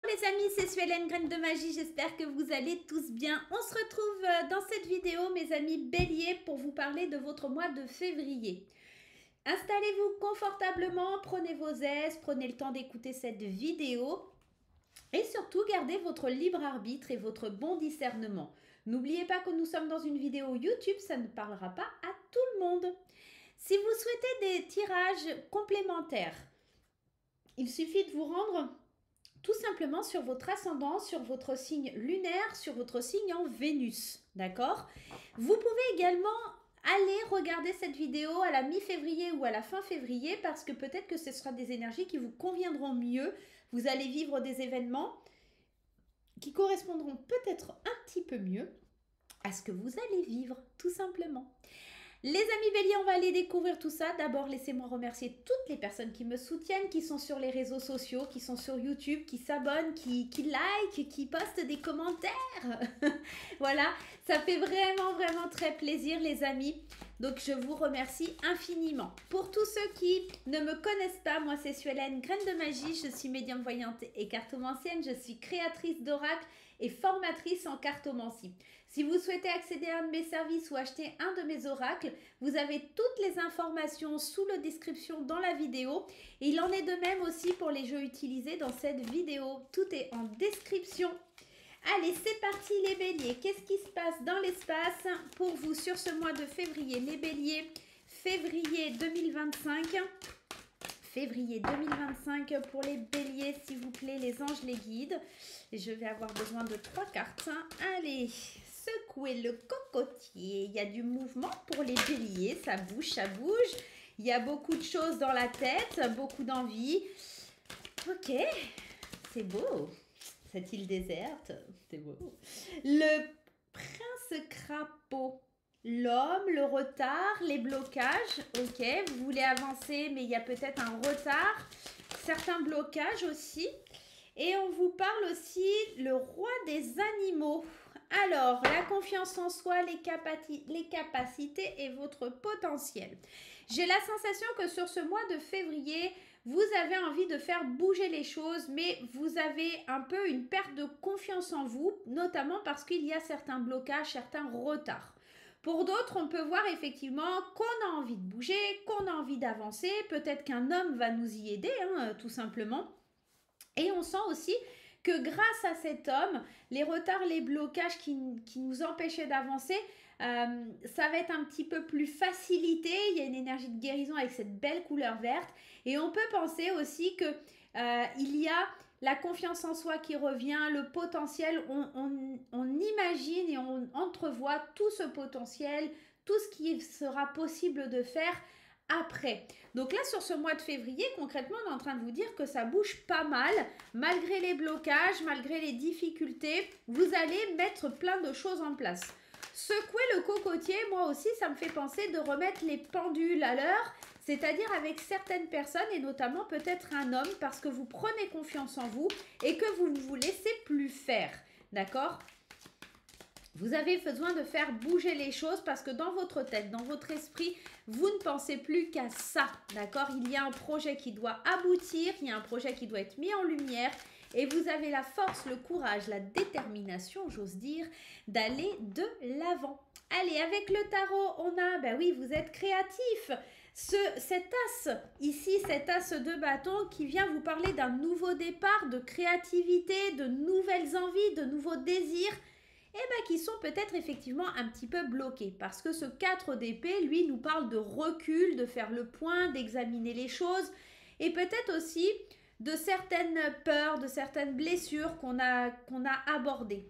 Les amis, c'est Suelen, Graine de Magie, j'espère que vous allez tous bien. On se retrouve dans cette vidéo, mes amis Bélier, pour vous parler de votre mois de février. Installez-vous confortablement, prenez vos aises, prenez le temps d'écouter cette vidéo et surtout gardez votre libre arbitre et votre bon discernement. N'oubliez pas que nous sommes dans une vidéo YouTube, ça ne parlera pas à tout le monde. Si vous souhaitez des tirages complémentaires, il suffit de vous rendre tout simplement sur votre ascendant, sur votre signe lunaire, sur votre signe en Vénus, d'accord? Vous pouvez également aller regarder cette vidéo à la mi-février ou à la fin février parce que peut-être que ce sera des énergies qui vous conviendront mieux. Vous allez vivre des événements qui correspondront peut-être un petit peu mieux à ce que vous allez vivre, tout simplement. Les amis Bélier, on va aller découvrir tout ça. D'abord, laissez-moi remercier toutes les personnes qui me soutiennent, qui sont sur les réseaux sociaux, qui sont sur YouTube, qui s'abonnent, qui like, qui postent des commentaires. Voilà, ça fait vraiment très plaisir les amis. Donc, je vous remercie infiniment. Pour tous ceux qui ne me connaissent pas, moi c'est Suelen, Graine de Magie. Je suis médium voyante et cartomancienne. Je suis créatrice d'oracles et formatrice en cartomancie. Si vous souhaitez accéder à un de mes services ou acheter un de mes oracles, vous avez toutes les informations sous la description dans la vidéo. Et il en est de même aussi pour les jeux utilisés dans cette vidéo. Tout est en description. Allez, c'est parti les béliers. Qu'est-ce qui se passe dans l'espace pour vous sur ce mois de février? Les béliers, février 2025. Février 2025 pour les béliers, s'il vous plaît, les anges, les guides. Et je vais avoir besoin de 3 cartes. Allez, secouez le cocotier. Il y a du mouvement pour les béliers, ça bouge, ça bouge. Il y a beaucoup de choses dans la tête, beaucoup d'envie. Ok, c'est beau. Cette île déserte, c'est beau. Le prince crapaud. L'homme, le retard, les blocages, ok, vous voulez avancer mais il y a peut-être un retard, certains blocages aussi. Et on vous parle aussi le roi des animaux. Alors, la confiance en soi, les capacités et votre potentiel. J'ai la sensation que sur ce mois de février, vous avez envie de faire bouger les choses, mais vous avez un peu une perte de confiance en vous, notamment parce qu'il y a certains blocages, certains retards. Pour d'autres, on peut voir effectivement qu'on a envie de bouger, qu'on a envie d'avancer. Peut-être qu'un homme va nous y aider, tout simplement. Et on sent aussi que grâce à cet homme, les retards, les blocages qui nous empêchaient d'avancer, ça va être un petit peu plus facilité. Il y a une énergie de guérison avec cette belle couleur verte. Et on peut penser aussi que il y a la confiance en soi qui revient, le potentiel, on imagine et on entrevoit tout ce potentiel, tout ce qui sera possible de faire après. Donc là, sur ce mois de février, concrètement, on est en train de vous dire que ça bouge pas mal. Malgré les blocages, malgré les difficultés, vous allez mettre plein de choses en place. Secouer le cocotier, moi aussi, ça me fait penser de remettre les pendules à l'heure, c'est-à-dire avec certaines personnes et notamment peut-être un homme parce que vous prenez confiance en vous et que vous ne vous laissez plus faire, d'accord? Vous avez besoin de faire bouger les choses parce que dans votre tête, dans votre esprit, vous ne pensez plus qu'à ça, d'accord? Il y a un projet qui doit aboutir, il y a un projet qui doit être mis en lumière et vous avez la force, le courage, la détermination, j'ose dire, d'aller de l'avant. Allez, avec le tarot, on a, ben oui, vous êtes créatif. Cet as, ici, cet as de bâton qui vient vous parler d'un nouveau départ, de créativité, de nouvelles envies, de nouveaux désirs, qui sont peut-être effectivement un petit peu bloqués. Parce que ce 4 d'épée, lui, nous parle de recul, de faire le point, d'examiner les choses. Et peut-être aussi de certaines peurs, de certaines blessures qu'on a abordées.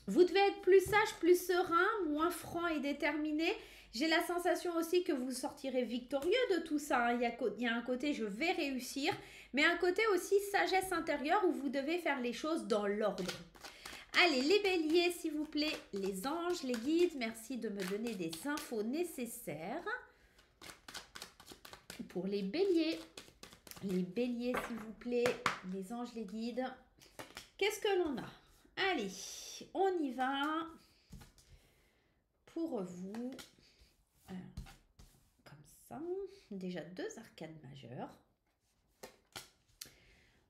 Vous devez être plus sage, plus serein, moins franc et déterminé. J'ai la sensation aussi que vous sortirez victorieux de tout ça. Il y a un côté je vais réussir, mais un côté aussi sagesse intérieure où vous devez faire les choses dans l'ordre. Allez, les béliers, s'il vous plaît, les anges, les guides, merci de me donner des infos nécessaires. Pour les béliers, s'il vous plaît, les anges, les guides, qu'est-ce que l'on a? Allez, on y va. Pour vous, comme ça, déjà 2 arcanes majeures.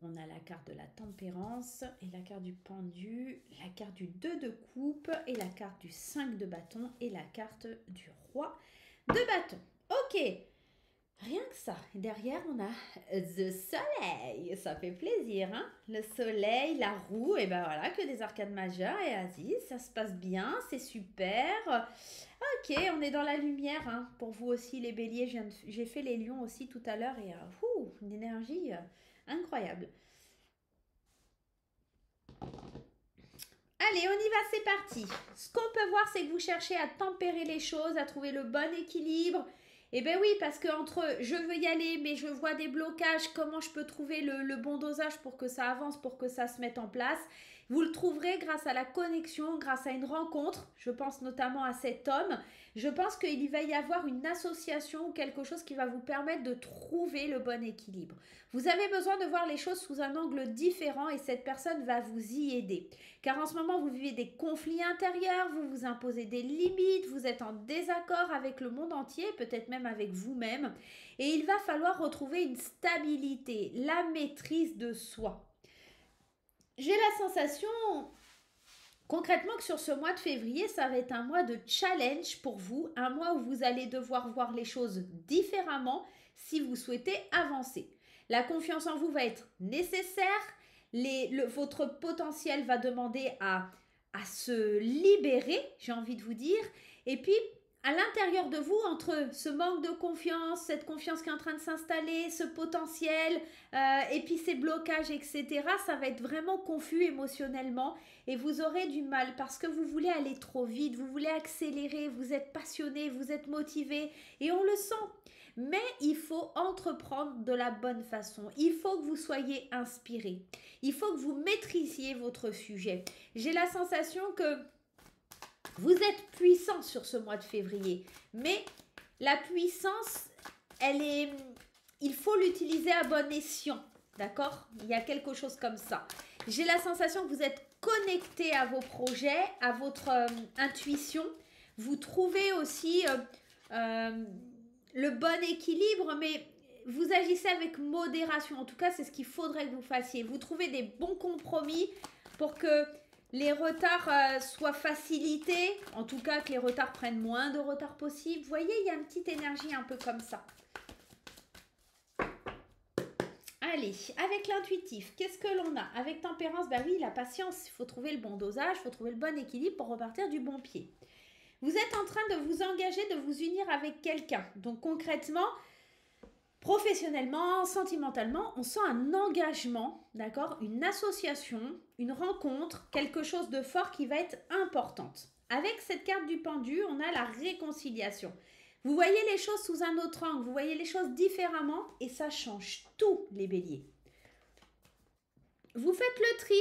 On a la carte de la tempérance et la carte du pendu, la carte du 2 de coupe et la carte du 5 de bâton et la carte du roi de bâton. Ok, rien que ça. Derrière, on a The Soleil. Ça fait plaisir, hein? Le soleil, la roue, et ben voilà, que des arcades majeures et Aziz. Ça se passe bien, c'est super. Ok, on est dans la lumière, hein. Pour vous aussi, les béliers, j'ai fait les lions aussi tout à l'heure et une énergie incroyable. Allez, on y va, c'est parti. Ce qu'on peut voir, c'est que vous cherchez à tempérer les choses, à trouver le bon équilibre. Eh bien oui, parce que entre je veux y aller, mais je vois des blocages, comment je peux trouver le bon dosage pour que ça avance, pour que ça se mette en place. Vous le trouverez grâce à la connexion, grâce à une rencontre. Je pense notamment à cet homme. Je pense qu'il va y avoir une association ou quelque chose qui va vous permettre de trouver le bon équilibre. Vous avez besoin de voir les choses sous un angle différent et cette personne va vous y aider. Car en ce moment, vous vivez des conflits intérieurs, vous vous imposez des limites, vous êtes en désaccord avec le monde entier, peut-être même avec vous-même. Et il va falloir retrouver une stabilité, la maîtrise de soi. J'ai la sensation, concrètement, que sur ce mois de février, ça va être un mois de challenge pour vous, un mois où vous allez devoir voir les choses différemment si vous souhaitez avancer. La confiance en vous va être nécessaire, votre potentiel va demander à se libérer, j'ai envie de vous dire, et puis à l'intérieur de vous, entre ce manque de confiance, cette confiance qui est en train de s'installer, ce potentiel, et puis ces blocages, etc., ça va être vraiment confus émotionnellement et vous aurez du mal parce que vous voulez aller trop vite, vous voulez accélérer, vous êtes passionné, vous êtes motivé et on le sent. Mais il faut entreprendre de la bonne façon. Il faut que vous soyez inspiré. Il faut que vous maîtrisiez votre sujet. J'ai la sensation que vous êtes puissant sur ce mois de février, mais la puissance, il faut l'utiliser à bon escient, d'accord? Il y a quelque chose comme ça. J'ai la sensation que vous êtes connecté à vos projets, à votre intuition. Vous trouvez aussi le bon équilibre, mais vous agissez avec modération. En tout cas, c'est ce qu'il faudrait que vous fassiez. Vous trouvez des bons compromis pour que les retards soient facilités, en tout cas que les retards prennent moins de retard possible. Vous voyez, il y a une petite énergie un peu comme ça. Allez, avec l'intuitif, qu'est-ce que l'on a? Avec tempérance, ben oui, la patience, il faut trouver le bon dosage, il faut trouver le bon équilibre pour repartir du bon pied. Vous êtes en train de vous engager, de vous unir avec quelqu'un. Donc concrètement, professionnellement, sentimentalement, on sent un engagement, d'accord? Une association, une rencontre, quelque chose de fort qui va être importante. Avec cette carte du pendu, on a la réconciliation. Vous voyez les choses sous un autre angle, vous voyez les choses différemment et ça change tout, les béliers. Vous faites le tri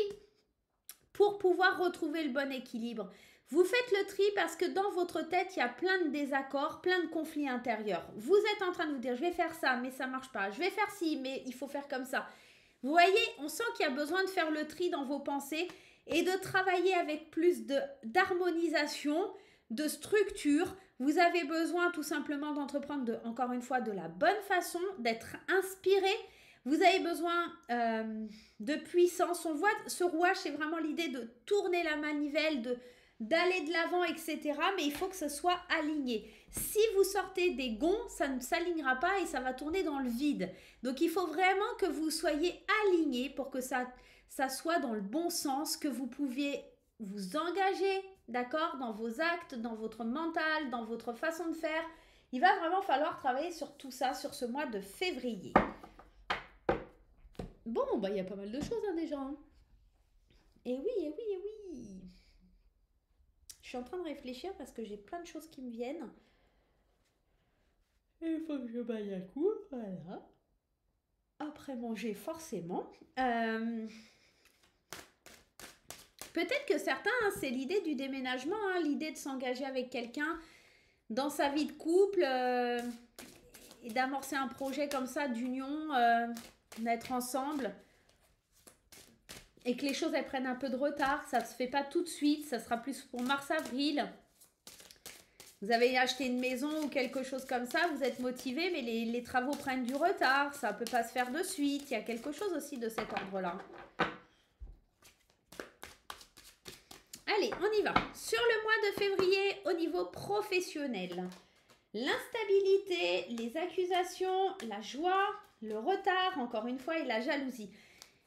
pour pouvoir retrouver le bon équilibre. Vous faites le tri parce que dans votre tête, il y a plein de désaccords, plein de conflits intérieurs. Vous êtes en train de vous dire, je vais faire ça, mais ça ne marche pas. Je vais faire ci, mais il faut faire comme ça. Vous voyez, on sent qu'il y a besoin de faire le tri dans vos pensées et de travailler avec plus d'harmonisation, de structure. Vous avez besoin tout simplement d'entreprendre, encore une fois, de la bonne façon, d'être inspiré. Vous avez besoin de puissance. On voit ce rouage, c'est vraiment l'idée de tourner la manivelle, d'aller de l'avant, etc. Mais il faut que ce soit aligné. Si vous sortez des gonds, ça ne s'alignera pas et ça va tourner dans le vide. Donc, il faut vraiment que vous soyez aligné pour que ça soit dans le bon sens, que vous pouviez vous engager, d'accord, dans vos actes, dans votre mental, dans votre façon de faire. Il va vraiment falloir travailler sur tout ça, sur ce mois de février. Bon, bah, il y a pas mal de choses hein, déjà. Hein. Et oui, et oui, et oui. Je suis en train de réfléchir parce que j'ai plein de choses qui me viennent. Et il faut que je baille un coup, voilà. Après manger, forcément. Peut-être que certains, hein, c'est l'idée du déménagement, hein, l'idée de s'engager avec quelqu'un dans sa vie de couple et d'amorcer un projet comme ça d'union, d'être ensemble. Et que les choses, elles prennent un peu de retard. Ça ne se fait pas tout de suite. Ça sera plus pour mars-avril. Vous avez acheté une maison ou quelque chose comme ça, vous êtes motivé, mais les travaux prennent du retard. Ça ne peut pas se faire de suite. Il y a quelque chose aussi de cet ordre-là. Allez, on y va. Sur le mois de février, au niveau professionnel, l'instabilité, les accusations, la joie, le retard, encore une fois, et la jalousie.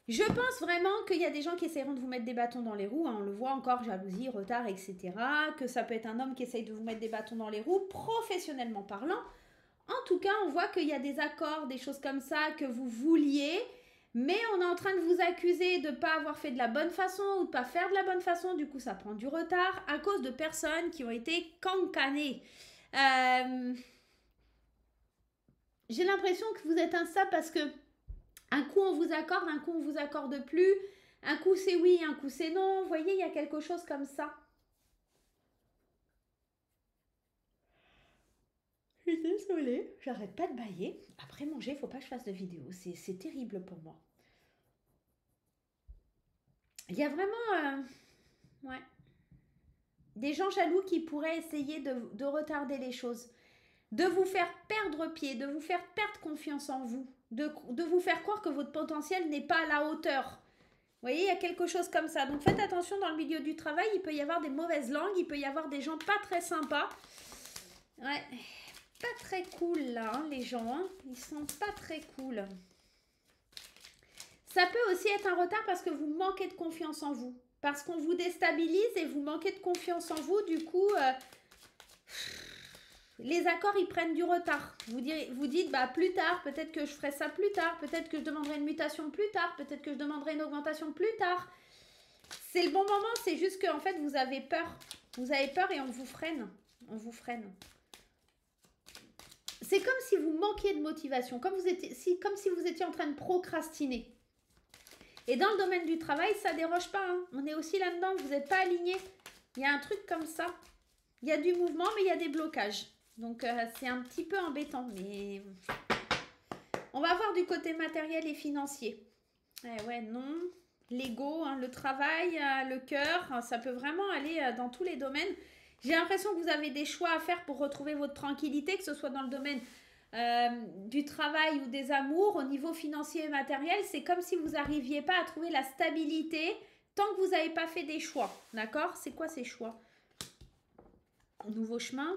Je pense vraiment qu'il y a des gens qui essaieront de vous mettre des bâtons dans les roues. Hein. On le voit encore, jalousie, retard, etc. Que ça peut être un homme qui essaye de vous mettre des bâtons dans les roues, professionnellement parlant. En tout cas, on voit qu'il y a des accords, des choses comme ça que vous vouliez. Mais on est en train de vous accuser de ne pas avoir fait de la bonne façon ou de ne pas faire de la bonne façon. Du coup, ça prend du retard à cause de personnes qui ont été cancanées. J'ai l'impression que vous êtes instable parce que un coup on vous accorde, un coup on vous accorde plus. Un coup c'est oui, un coup c'est non. Vous voyez, il y a quelque chose comme ça. Je suis désolée, j'arrête pas de bâiller. Après manger, il ne faut pas que je fasse de vidéo. C'est terrible pour moi. Il y a vraiment ouais, des gens jaloux qui pourraient essayer de retarder les choses, de vous faire perdre pied, de vous faire perdre confiance en vous, de vous faire croire que votre potentiel n'est pas à la hauteur. Vous voyez, il y a quelque chose comme ça. Donc faites attention dans le milieu du travail, il peut y avoir des mauvaises langues, il peut y avoir des gens pas très sympas. Ouais, pas très cool là, hein, les gens. Hein. Ils sont pas très cool. Ça peut aussi être un retard parce que vous manquez de confiance en vous. Parce qu'on vous déstabilise et vous manquez de confiance en vous. Du coup, les accords, ils prennent du retard. Vous dites, bah, plus tard, peut-être que je ferai ça plus tard. Peut-être que je demanderai une mutation plus tard. Peut-être que je demanderai une augmentation plus tard. C'est le bon moment. C'est juste qu'en fait, vous avez peur. Vous avez peur et on vous freine. On vous freine. C'est comme si vous manquiez de motivation. Comme si vous étiez en train de procrastiner. Et dans le domaine du travail, ça ne déroge pas. Hein. On est aussi là-dedans, vous n'êtes pas aligné. Il y a un truc comme ça. Il y a du mouvement, mais il y a des blocages. Donc, c'est un petit peu embêtant. Mais on va voir du côté matériel et financier. Ouais, non. L'ego, hein, le travail, le cœur, ça peut vraiment aller dans tous les domaines. J'ai l'impression que vous avez des choix à faire pour retrouver votre tranquillité, que ce soit dans le domaine du travail ou des amours. Au niveau financier et matériel, c'est comme si vous n'arriviez pas à trouver la stabilité tant que vous n'avez pas fait des choix. D'accord? C'est quoi ces choix? Nouveau chemin.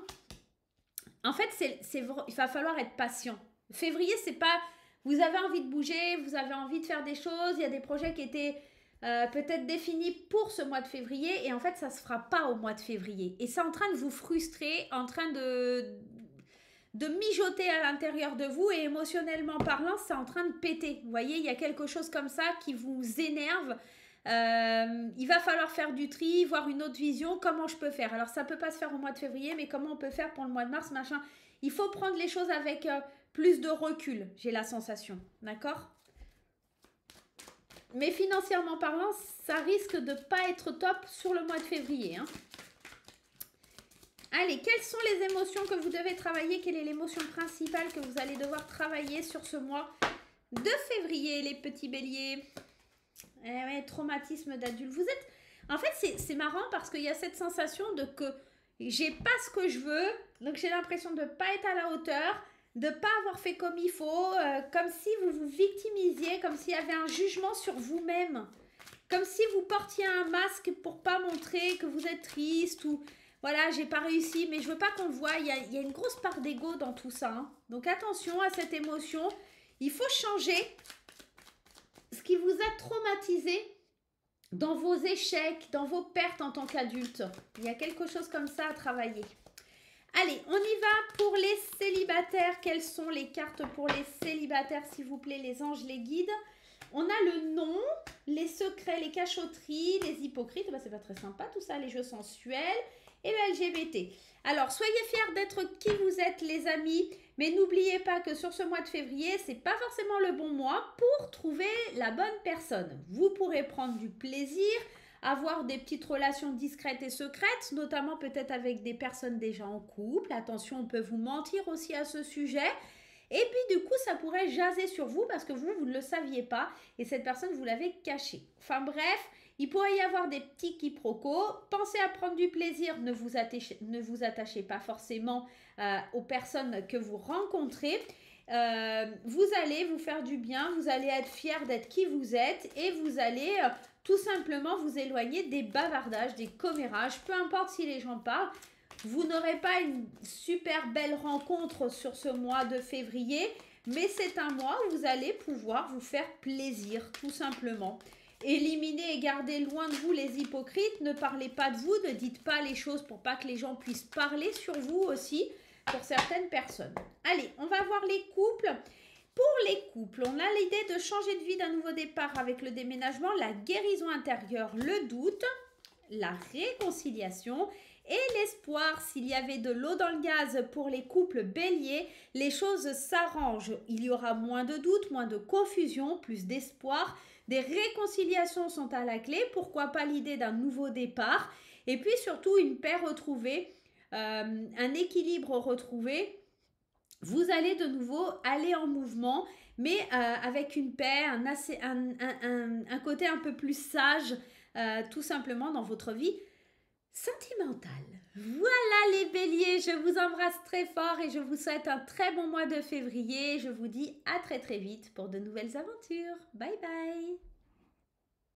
En fait, il va falloir être patient. Février, c'est pas... Vous avez envie de bouger, vous avez envie de faire des choses. Il y a des projets qui étaient peut-être définis pour ce mois de février. Et en fait, ça ne se fera pas au mois de février. Et c'est en train de vous frustrer, en train de mijoter à l'intérieur de vous. Et émotionnellement parlant, c'est en train de péter. Vous voyez, il y a quelque chose comme ça qui vous énerve. Il va falloir faire du tri, voir une autre vision, comment je peux faire. Alors ça peut pas se faire au mois de février, mais comment on peut faire pour le mois de mars, machin. Il faut prendre les choses avec plus de recul, j'ai la sensation, d'accord? Mais financièrement parlant, ça risque de pas être top sur le mois de février, hein. Allez, quelles sont les émotions que vous devez travailler? Quelle est l'émotion principale que vous allez devoir travailler sur ce mois de février, les petits béliers? Ouais, traumatisme d'adulte. Vous êtes... En fait, c'est marrant parce qu'il y a cette sensation de que j'ai pas ce que je veux, donc j'ai l'impression de ne pas être à la hauteur, de ne pas avoir fait comme il faut, comme si vous vous victimisiez, comme s'il y avait un jugement sur vous-même, comme si vous portiez un masque pour pas montrer que vous êtes triste ou voilà, j'ai pas réussi, mais je veux pas qu'on le voie. Il y a une grosse part d'ego dans tout ça. Hein. Donc attention à cette émotion. Il faut changer ce qui vous a traumatisé dans vos échecs, dans vos pertes en tant qu'adulte. Il y a quelque chose comme ça à travailler. Allez, on y va pour les célibataires. Quelles sont les cartes pour les célibataires, s'il vous plaît, les anges, les guides? On a le nom, les secrets, les cachotteries, les hypocrites. Ben, c'est pas très sympa tout ça, les jeux sensuels et le LGBT. Alors, soyez fiers d'être qui vous êtes, les amis. Mais n'oubliez pas que sur ce mois de février, c'est pas forcément le bon mois pour trouver la bonne personne. Vous pourrez prendre du plaisir, avoir des petites relations discrètes et secrètes, notamment peut-être avec des personnes déjà en couple. Attention, on peut vous mentir aussi à ce sujet. Et puis du coup, ça pourrait jaser sur vous parce que vous ne le saviez pas et cette personne, vous l'avez caché. Enfin bref, Il pourrait y avoir des petits quiproquos. Pensez à prendre du plaisir. Ne vous attachez pas forcément aux personnes que vous rencontrez. Vous allez vous faire du bien. Vous allez être fier d'être qui vous êtes. Et vous allez tout simplement vous éloigner des bavardages, des commérages. Peu importe si les gens parlent. Vous n'aurez pas une super belle rencontre sur ce mois de février. Mais c'est un mois où vous allez pouvoir vous faire plaisir, tout simplement. Éliminez et gardez loin de vous les hypocrites. Ne parlez pas de vous, ne dites pas les choses pour pas que les gens puissent parler sur vous aussi, pour certaines personnes. Allez, on va voir les couples. Pour les couples, on a l'idée de changer de vie, d'un nouveau départ avec le déménagement, la guérison intérieure, le doute, la réconciliation et l'espoir. S'il y avait de l'eau dans le gaz pour les couples béliers, les choses s'arrangent. Il y aura moins de doutes, moins de confusion, plus d'espoir. Des réconciliations sont à la clé. Pourquoi pas l'idée d'un nouveau départ? Et puis surtout une paix retrouvée, un équilibre retrouvé. Vous allez de nouveau aller en mouvement, mais avec une paix, un côté un peu plus sage, tout simplement dans votre vie sentimentale. Voilà les béliers, je vous embrasse très fort et je vous souhaite un très bon mois de février. Je vous dis à très très vite pour de nouvelles aventures. Bye bye.